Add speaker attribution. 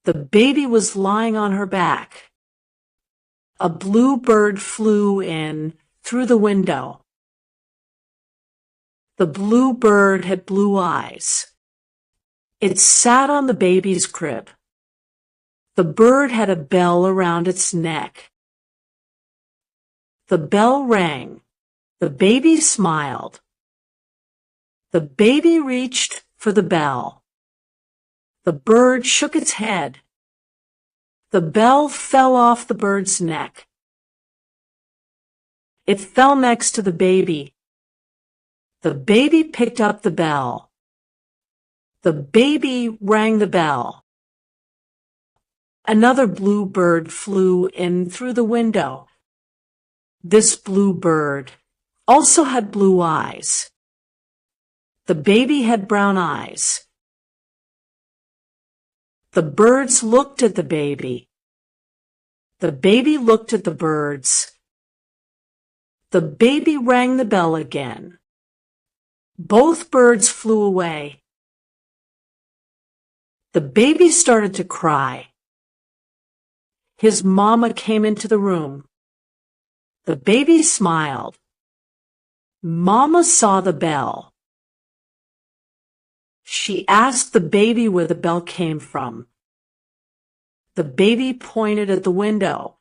Speaker 1: The baby was lying on her back. A blue bird flew in through the window. The blue bird had blue eyes. It sat on the baby's crib. The bird had a bell around its neck. The bell rang. The baby smiled. The baby reached for the bell. The bird shook its head. The bell fell off the bird's neck. It fell next to the baby. The baby picked up the bell. The baby rang the bell. Another blue bird flew in through the window. This blue bird also had blue eyes. The baby had brown eyes. The birds looked at the baby. The baby looked at the birds. The baby rang the bell again. Both birds flew away. The baby started to cry. His mama came into the room. The baby smiled. Mama saw the bell. She asked the baby where the bell came from. The baby pointed at the window.